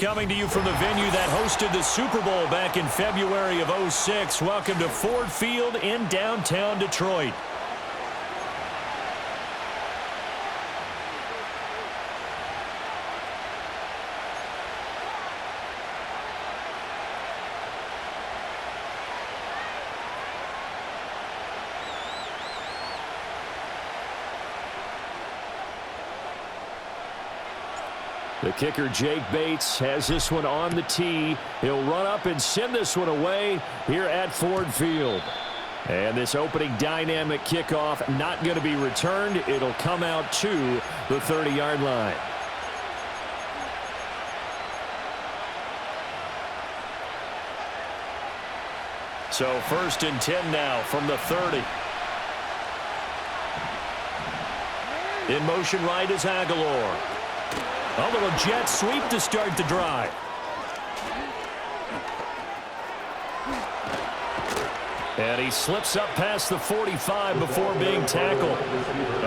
coming to you from the venue that hosted the Super Bowl back in February of '06. Welcome to Ford Field in downtown Detroit. The kicker, Jake Bates, has this one on the tee. He'll run up and send this one away here at Ford Field. And this opening dynamic kickoff not going to be returned. It'll come out to the 30-yard line. So 1st and 10 now from the 30. In motion right is Aguilar. A little jet sweep to start the drive. And he slips up past the 45 before being tackled.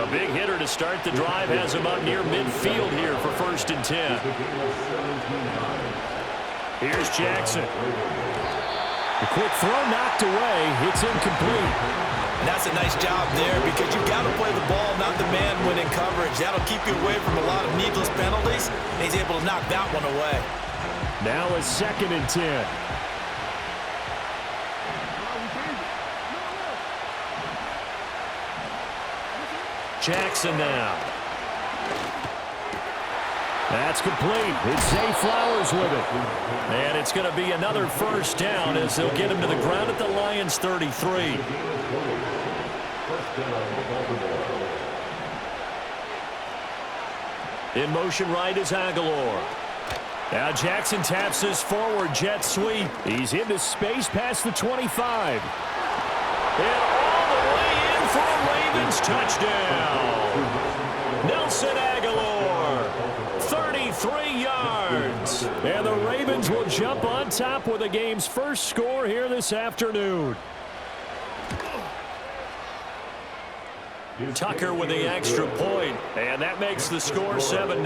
A big hitter to start the drive has him up near midfield here for 1st and 10. Here's Jackson. The quick throw knocked away. It's incomplete. And that's a nice job there because you've got to play the ball, not the man when in coverage. That'll keep you away from a lot of needless penalties. And he's able to knock that one away. Now a 2nd and 10. Jackson now. That's complete. It's Zay Flowers with it. And it's going to be another 1st down as they'll get him to the ground at the Lions' 33. In motion right is Aguilar. Now Jackson taps his forward jet sweep. He's into space past the 25. And all the way in for a Ravens touchdown. Nelson Aguilar, 33 yards. And the Ravens will jump on top with the game's first score here this afternoon. Tucker with the extra point, and that makes the score 7-0.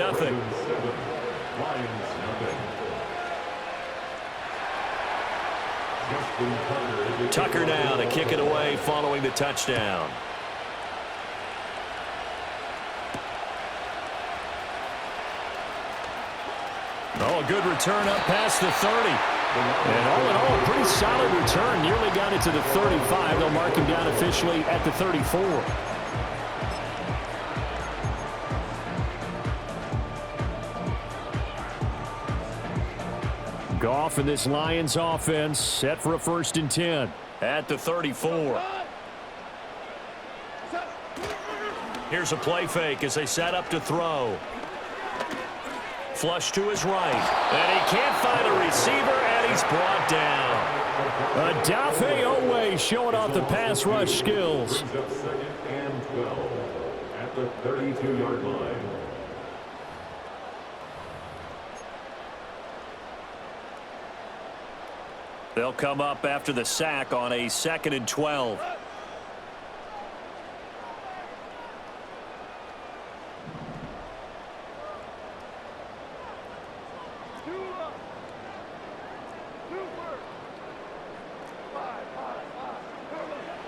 Tucker now to kick it away following the touchdown. Oh, a good return up past the 30. And all in all, a pretty solid return. Nearly got it to the 35. They'll mark him down officially at the 34. Goff and this Lions offense set for a 1st and 10 at the 34. Here's a play fake as they set up to throw. Flush to his right. And he can't find a receiver, and he's brought down. Odafe Oweh showing off the pass rush skills. 2nd and 12 at the 32-yard line. They'll come up after the sack on a 2nd and 12.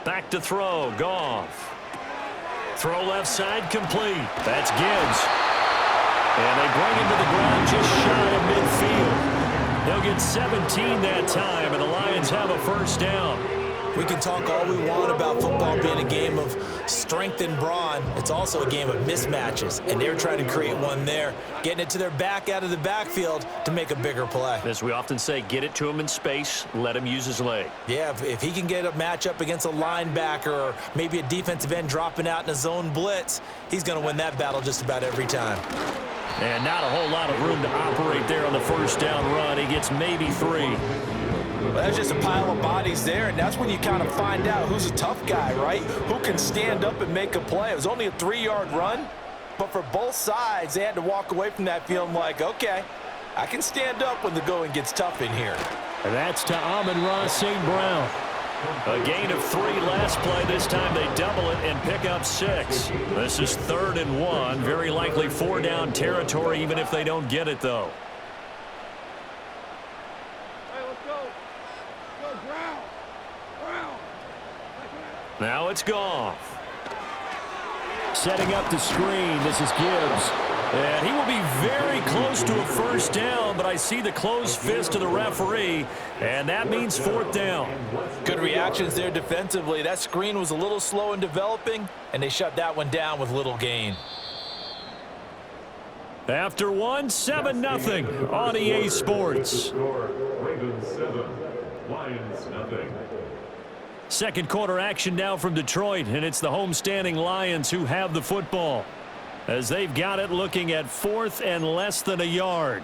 Back to throw, Goff. Throw left side complete. That's Gibbs. And they bring him to the ground just shy of midfield. They'll get 17 that time, and the Lions have a 1st down. We can talk all we want about football being a game of strength and brawn. It's also a game of mismatches, and they're trying to create one there, getting it to their back out of the backfield to make a bigger play. As we often say, get it to him in space, let him use his leg. Yeah, if he can get a matchup against a linebacker or maybe a defensive end dropping out in a zone blitz, he's going to win that battle just about every time. And not a whole lot of room to operate there on the 1st down run. He gets maybe 3. Well, that's just a pile of bodies there, and that's when you kind of find out who's a tough guy, right? Who can stand up and make a play. It was only a 3-yard run, but for both sides, they had to walk away from that feeling like, okay, I can stand up when the going gets tough in here. And that's to Amon-Ra St. Brown. A gain of 3 last play. This time they double it and pick up 6. This is 3rd and 1. Very likely 4-down territory, even if they don't get it, though. Now it's Goff. Setting up the screen. This is Gibbs. And he will be very close to a first down, but I see the closed fist of the referee, and that means fourth down. Good reactions there defensively. That screen was a little slow in developing, and they shut that one down with little gain. After one, 7-0 on EA Sports. Ravens 7, Lions nothing. Second quarter action now from Detroit, and it's the homestanding Lions who have the football, as they've got it looking at fourth and less than a yard.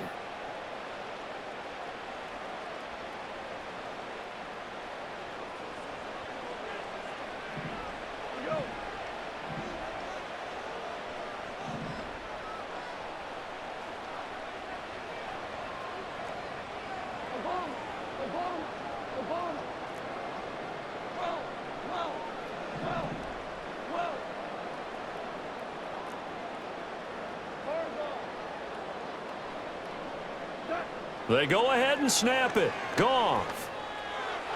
They go ahead and snap it. Goff.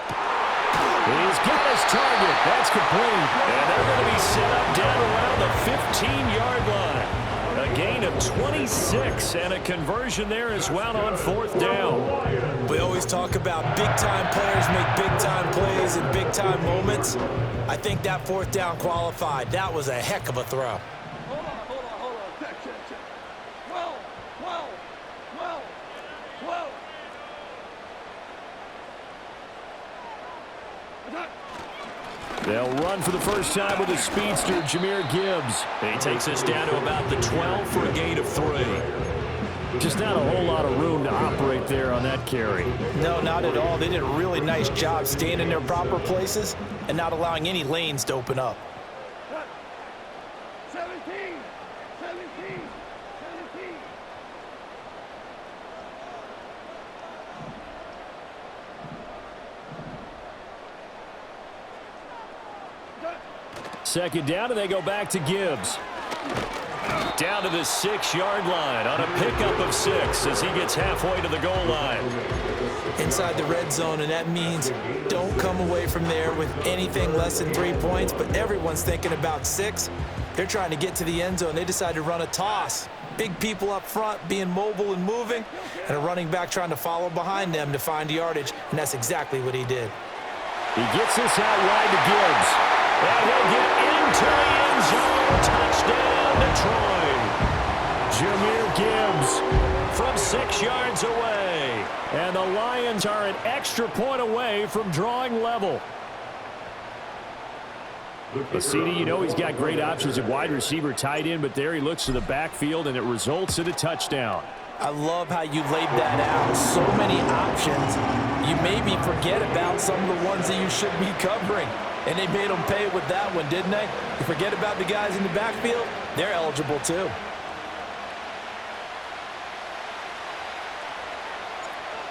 He's got his target. That's complete. And they're going to be set up down around the 15-yard line. A gain of 26 and a conversion there as well on fourth down. We always talk about big-time players make big-time plays in big-time moments. I think that fourth down qualified. That was a heck of a throw. They'll run for the first time with the speedster, Jahmyr Gibbs. He takes us down to about the 12 for a gain of 3. Just not a whole lot of room to operate there on that carry. No, not at all. They did a really nice job staying in their proper places and not allowing any lanes to open up. 17. Second down, and they go back to Gibbs. Down to the 6-yard line on a pickup of 6 as he gets halfway to the goal line. Inside the red zone, and that means don't come away from there with anything less than 3 points, but everyone's thinking about 6. They're trying to get to the end zone. They decide to run a toss. Big people up front being mobile and moving, and a running back trying to follow behind them to find yardage, and that's exactly what he did. He gets this out wide to Gibbs. And he'll get into the end zone. Touchdown, Detroit. Jahmyr Gibbs from 6 yards away. And the Lions are an extra point away from drawing level. But CD, you know he's got great options at wide receiver, tight end, but there he looks to the backfield, and it results in a touchdown. I love how you laid that out. So many options. You maybe forget about some of the ones that you should be covering. And they made them pay with that one, didn't they? You forget about the guys in the backfield, they're eligible too.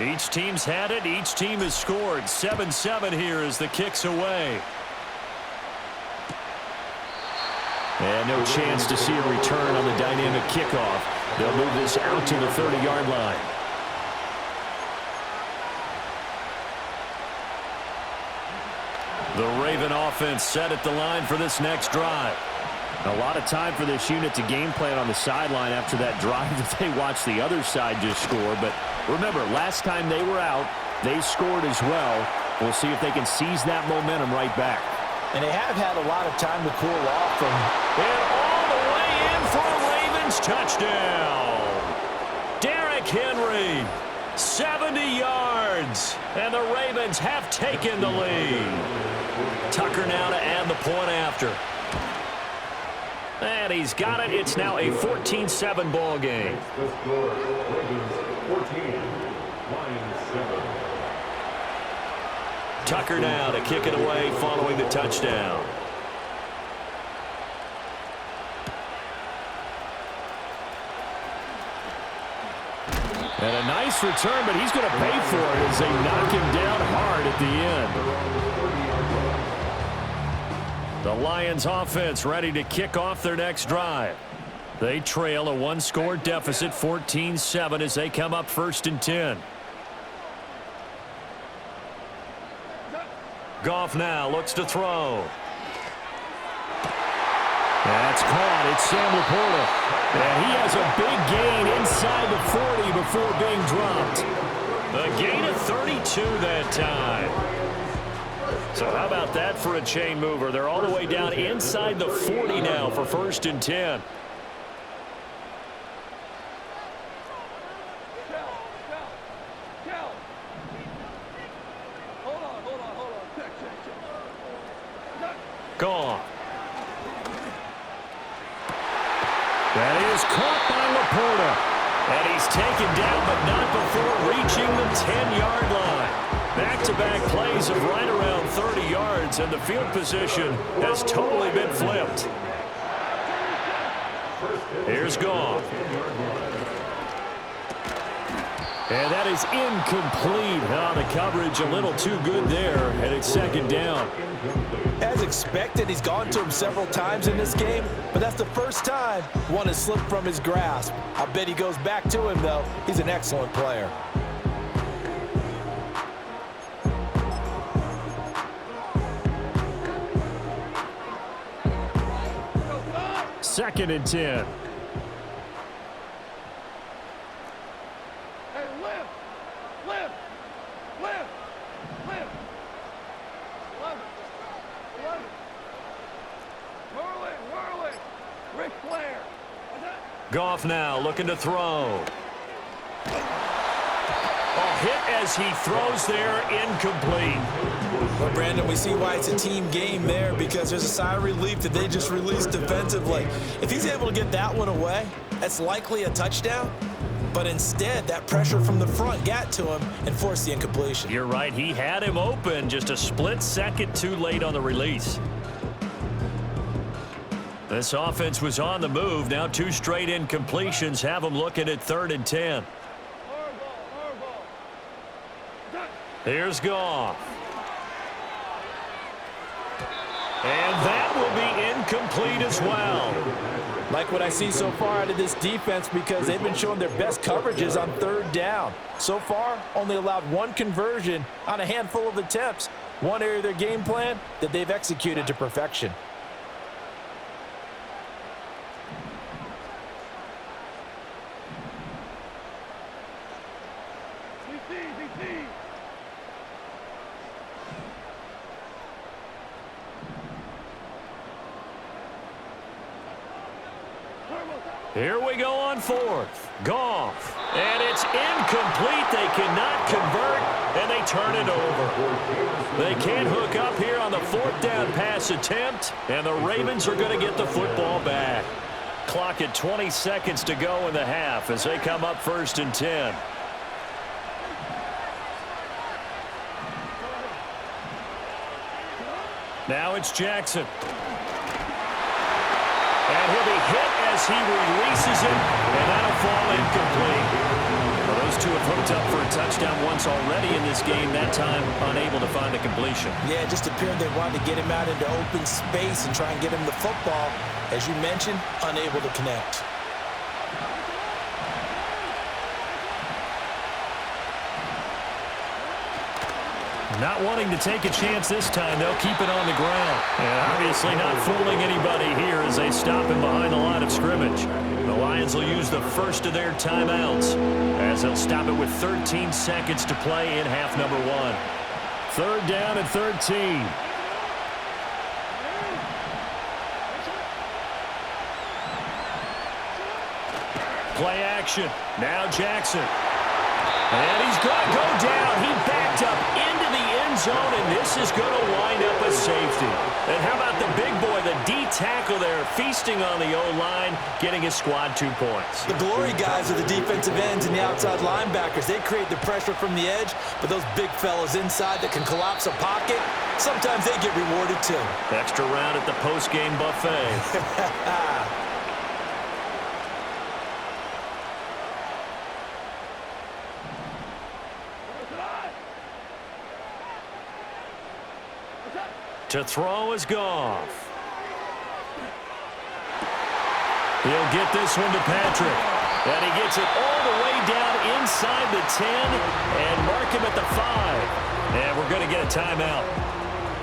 Each team's had it. Each team has scored. 7-7 here as the kick's away. And no chance to see a return on the dynamic kickoff. They'll move this out to the 30-yard line. The Raven offense set at the line for this next drive. A lot of time for this unit to game plan on the sideline after that drive that they watched the other side just score. But remember, last time they were out, they scored as well. We'll see if they can seize that momentum right back. And they have had a lot of time to cool off from. And all the way in for a Ravens touchdown. Derrick Henry, 70 yards. And the Ravens have taken the lead. Tucker now to add the point after. And he's got it. It's now a 14-7 ball game. The score, Ravens 14, Lions 7. Tucker now to kick it away following the touchdown. And a nice return, but he's going to pay for it as they knock him down hard at the end. The Lions offense ready to kick off their next drive. They trail a one-score deficit, 14-7, as they come up 1st and 10. Goff now looks to throw. That's caught. It's Sam Laporta. And he has a big gain inside the 40 before being dropped. A gain of 32 that time. So how about that for a chain mover? They're all the way down inside the 40 now for 1st and 10. Gone. That is caught by Laporta. And he's taken down, but not before reaching the 10-yard line. Back-to-back plays of right around 30 yards, and the field position has totally been flipped. Here's Goff. And that is incomplete. Oh, the coverage a little too good there, and it's 2nd down. As expected, he's gone to him several times in this game, but that's the first time one has slipped from his grasp. I bet he goes back to him, though. He's an excellent player. Second and 10. Goff now looking to throw. A hit as he throws there, incomplete. Well, Brandon, we see why it's a team game there, because there's a sigh of relief that they just released defensively. If he's able to get that one away, that's likely a touchdown. But instead, that pressure from the front got to him and forced the incompletion. You're right. He had him open, just a split second too late on the release. This offense was on the move. Now 2 straight incompletions have them looking at 3rd and 10. Here's Goff. And that will be incomplete as well. Like what I see so far out of this defense, because they've been showing their best coverages on 3rd down. So far, only allowed 1 conversion on a handful of attempts. One area of their game plan that they've executed to perfection. Here we go on 4th. Goff. And it's incomplete. They cannot convert, and they turn it over. They can't hook up here on the 4th down pass attempt, and the Ravens are going to get the football back. Clock at 20 seconds to go in the half as they come up 1st and 10. Now it's Jackson. And he'll be hit as he releases it, and that'll fall incomplete. Well, those two have hooked up for a touchdown once already in this game, that time unable to find a completion. Yeah, it just appeared they wanted to get him out into open space and try and get him the football. As you mentioned, unable to connect. Not wanting to take a chance this time, they'll keep it on the ground. And obviously not fooling anybody here as they stop him behind the line of scrimmage. The Lions will use the first of their timeouts as they'll stop it with 13 seconds to play in half number 1. 3rd down and 13. Play action. Now Jackson. And he's going to go down. He backed up into the end zone, and this is going to wind up a safety. And how about the big boy, the D tackle there, feasting on the O-line, getting his squad 2 points. The glory guys are the defensive ends and the outside linebackers. They create the pressure from the edge, but those big fellas inside that can collapse a pocket, sometimes they get rewarded too. Extra round at the post-game buffet. To throw is Goff. He'll get this one to Patrick. And he gets it all the way down inside the 10 and mark him at the 5. And we're going to get a timeout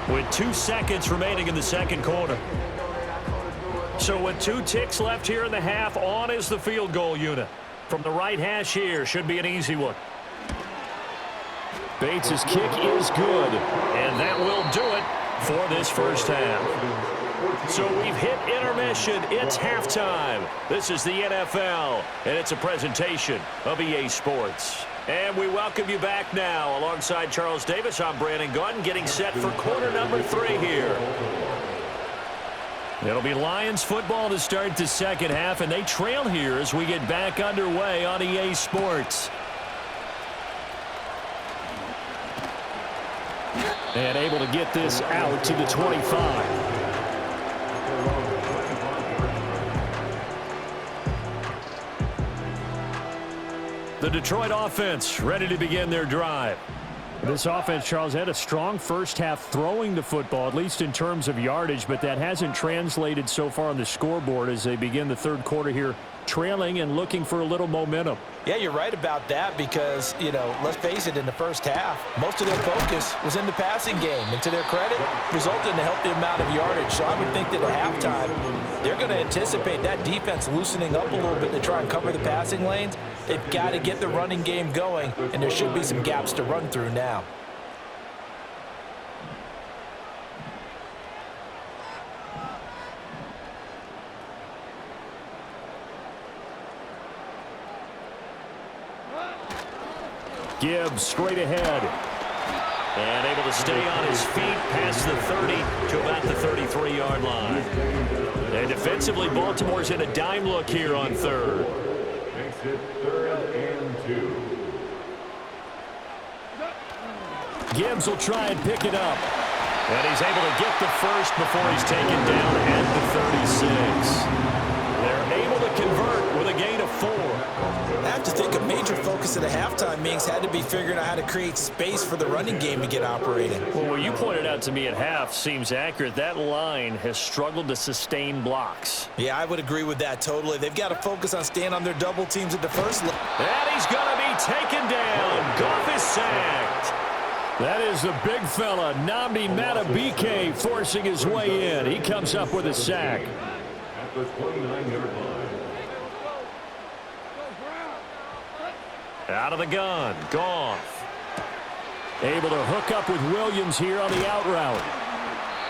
with 2 seconds remaining in the second quarter. So with 2 ticks left here in the half, on is the field goal unit. From the right hash here, should be an easy one. Bates' kick is good, and that will do it for this first half. So we've hit intermission. It's halftime. This is the NFL, and it's a presentation of EA Sports. And we welcome you back now. Alongside Charles Davis, I'm Brandon Gaudin, getting set for quarter number 3 here. It'll be Lions football to start the second half, and they trail here as we get back underway on EA Sports. And able to get this out to the 25. The Detroit offense ready to begin their drive. This offense, Charles, had a strong first half throwing the football, at least in terms of yardage, but that hasn't translated so far on the scoreboard as they begin the third quarter here, trailing and looking for a little momentum. Yeah, you're right about that because, let's face it, in the first half, most of their focus was in the passing game. And to their credit, resulted in a healthy amount of yardage. So I would think that at halftime, they're going to anticipate that defense loosening up a little bit to try and cover the passing lanes. They've got to get the running game going, and there should be some gaps to run through now. Gibbs straight ahead. And able to stay on his feet past the 30 to about the 33-yard line. And defensively, Baltimore's in a dime look here on third. Makes it 3rd and 2. Gibbs will try and pick it up. And he's able to get the first before he's taken down at the 36. They're able to convert with a gain of 4. I have to think a major focus at the halftime meetings had to be figuring out how to create space for the running game to get operating. Well, what you pointed out to me at half seems accurate. That line has struggled to sustain blocks. Yeah, I would agree with that totally. They've got to focus on staying on their double teams at the first level. And he's going to be taken down. Goff is sacked. That is the big fella, Nnamdi Madubuike, forcing his way in. He comes up with a sack. At the 29-yard line. Out of the gun, Goff. Able to hook up with Williams here on the out route.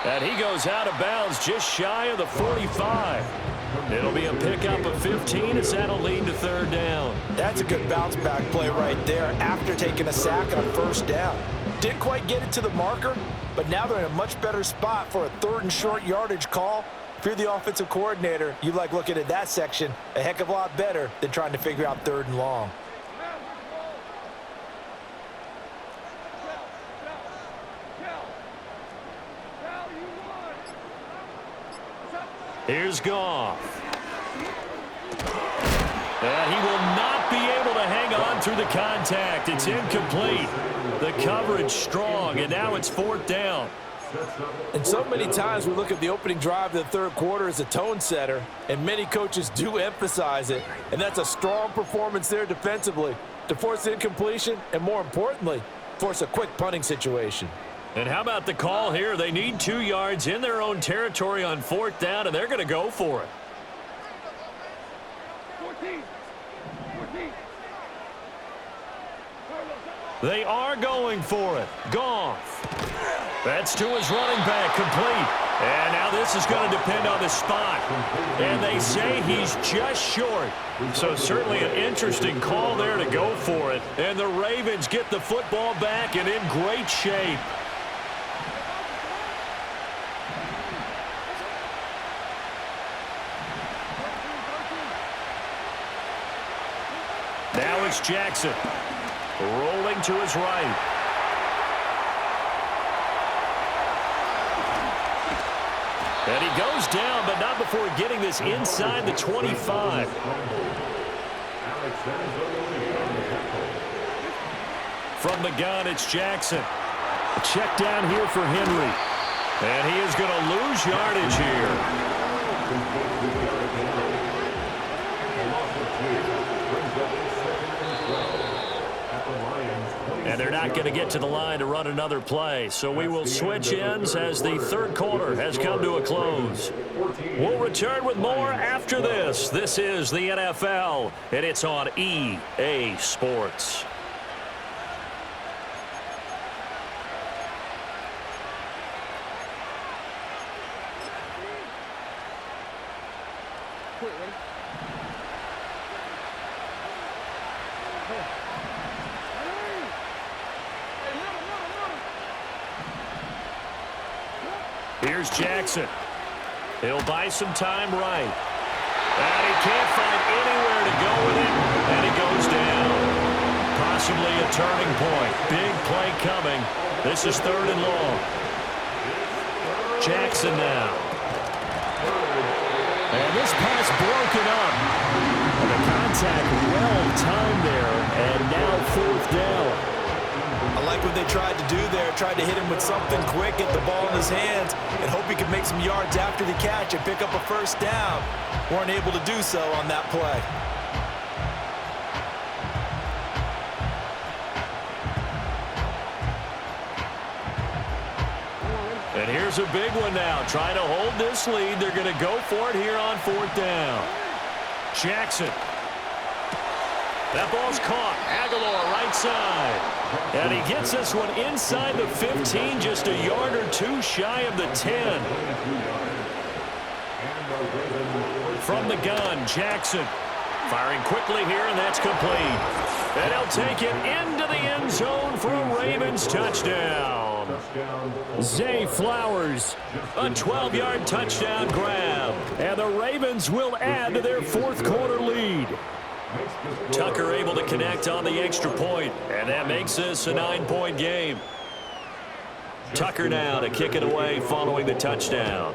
And he goes out of bounds just shy of the 45. It'll be a pickup of 15 as that'll lead to 3rd down. That's a good bounce back play right there after taking a sack on 1st down. Didn't quite get it to the marker, but now they're in a much better spot for a 3rd and short yardage call. If you're the offensive coordinator, you like looking at that section a heck of a lot better than trying to figure out 3rd and long. Here's Goff. And he will not be able to hang on through the contact. It's incomplete. The coverage strong, and now it's 4th down. And so many times we look at the opening drive of the 3rd quarter as a tone setter, and many coaches do emphasize it. And that's a strong performance there defensively to force incompletion and, more importantly, force a quick punting situation. And how about the call here? They need 2 yards in their own territory on 4th down, and they're going to go for it. 14. They are going for it. Goff. That's to his running back, complete. And now this is going to depend on the spot. And they say he's just short. So certainly an interesting call there to go for it. And the Ravens get the football back and in great shape. Now it's Jackson. Rolling to his right. And he goes down, but not before getting this inside the 25. From the gun, it's Jackson. A check down here for Henry. And he is going to lose yardage here. And they're not going to get to the line to run another play. So we will switch ends as the third quarter has come to a close. We'll return with more after this. This is the NFL, and it's on EA Sports. Here's Jackson. He'll buy some time right. And he can't find anywhere to go with it, and he goes down. Possibly a turning point. Big play coming. This is 3rd and long. Jackson now. And this pass broken up. And the contact well timed there, and now 4th down. I like what they tried to do there, tried to hit him with something quick, get the ball in his hands, and hope he could make some yards after the catch and pick up a 1st down. Weren't able to do so on that play. And here's a big one now. Trying to hold this lead. They're going to go for it here on 4th down. Jackson. That ball's caught. Aguilar right side. And he gets this one inside the 15, just a yard or 2 shy of the 10. From the gun, Jackson. Firing quickly here, and that's complete. And he'll take it into the end zone for a Ravens touchdown. Zay Flowers, a 12-yard touchdown grab. And the Ravens will add to their 4th quarter lead. Tucker able to connect on the extra point, and that makes this a 9-point game. Tucker now to kick it away following the touchdown.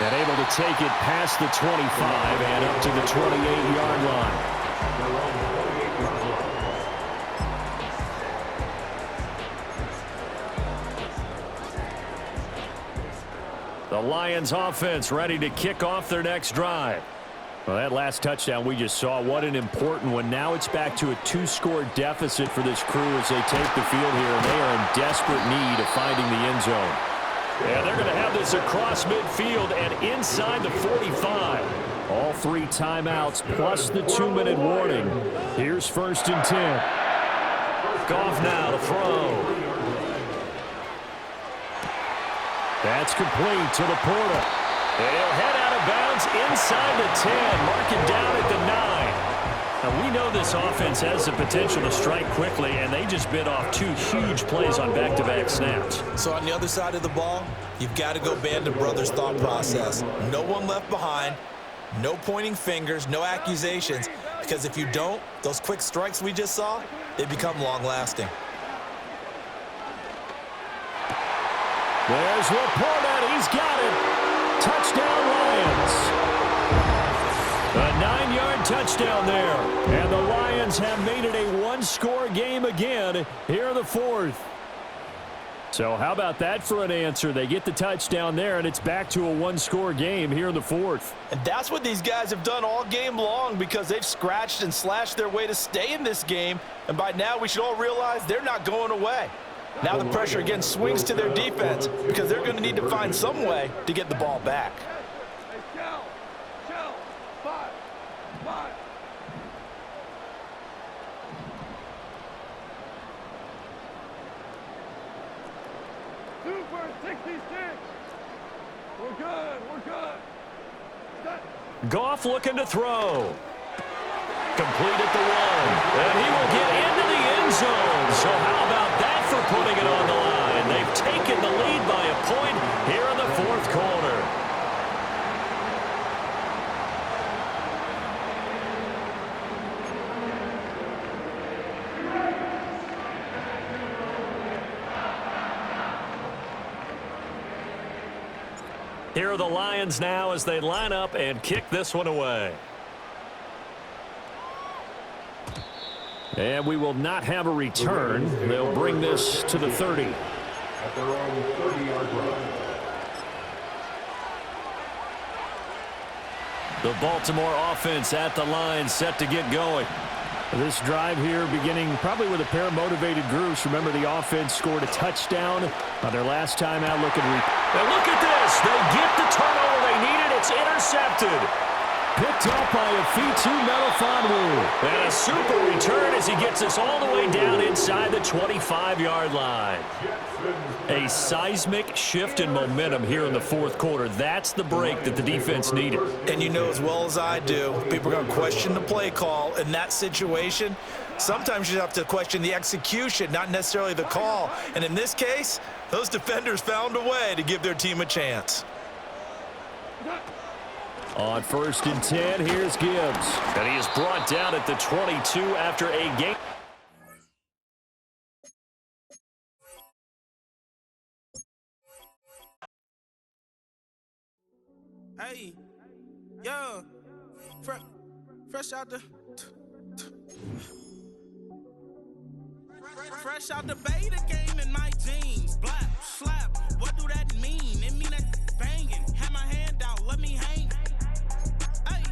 And able to take it past the 25 and up to the 28-yard line. The Lions offense ready to kick off their next drive. Well, that last touchdown we just saw, what an important one. Now it's back to a 2-score deficit for this crew as they take the field here, and they are in desperate need of finding the end zone. And they're going to have this across midfield and inside the 45. All 3 timeouts plus the 2-minute warning. Here's 1st and 10. Goff now to throw. That's complete to Laporta. And he'll head out of bounds inside the 10. Mark it down at the 9. Now, we know this offense has the potential to strike quickly, and they just bit off 2 huge plays on back-to-back snaps. So on the other side of the ball, you've got to go Band of Brothers thought process. No one left behind, no pointing fingers, no accusations, because if you don't, those quick strikes we just saw, they become long-lasting. There's Laporta. He's got it. Touchdown, Lions. A 9-yard touchdown there. And the Lions have made it a 1-score game again here in the 4th. So how about that for an answer? They get the touchdown there, and it's back to a 1-score game here in the 4th. And that's what these guys have done all game long, because they've scratched and slashed their way to stay in this game. And by now we should all realize they're not going away. Now the pressure again swings to their defense, because they're going to need to find some way to get the ball back. Goff looking to throw. Complete at the 1. And he will get into the end zone. So how about that for putting it on the line? They've taken the lead by a point here in the 4th quarter. Here are the Lions now as they line up and kick this one away. And we will not have a return. They'll bring this to the 30. At their own 30-yard line. The Baltimore offense at the line, set to get going. This drive here beginning probably with a pair of motivated groups. Remember, the offense scored a touchdown on their last time out. Look at this. They get the turnover they needed. It's intercepted. Picked up by a Fitu Melifonwu. And a super return as he gets us all the way down inside the 25-yard line. A seismic shift in momentum here in the fourth quarter. That's the break that the defense needed. And you know as well as I do, people are going to question the play call in that situation. Sometimes you have to question the execution, not necessarily the call. And in this case, those defenders found a way to give their team a chance. On 1st and 10, here's Gibbs. And he is brought down at the 22 after a game. Hey, yo, fresh out the beta game in my jeans. Black, slap, what do that mean? It mean that banging. Have my hand out, let me hang. Hey,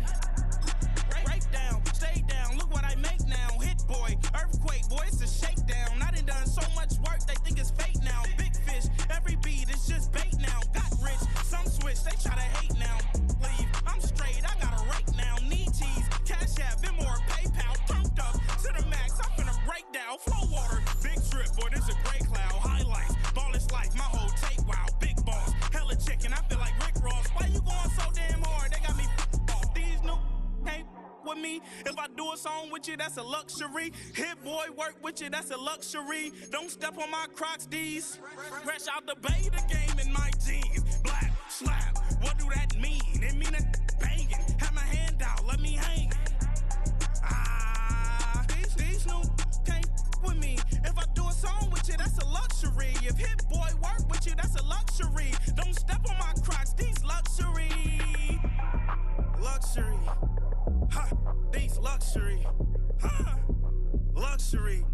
break down, stay down, look what I make now. Hit boy, earthquake, boy, it's a shakedown. I done so much work, they think it's fake now. Big fish, every beat is just bait now. Got rich, some switch, they try to hate now. Leave, I'm straight, I got a rake now. Need cheese, cash app, Venmo, PayPal. Turned up to the max, I'm finna break down. Flow water, big trip, boy, this a gray cloud. Highlights, ball is life, my whole take, wow. Big boss, hella chicken, I feel like Rick Ross. Why you going so damn hard? They got me off. These new can't with me. If I do a song with you, that's a luxury. Hit boy, work with you, that's a luxury. Don't step on my Crocs, D's. Fresh out the beta game in my jeans. Black, slap, what do that mean? It mean that banging. Have my hand out, let me hang. These new can't with me. If I do a song with you, that's a luxury. If hit boy work with you, that's a luxury. Don't step on my Crocs, these luxury. Luxury. Huh, these luxury. Huh, luxury.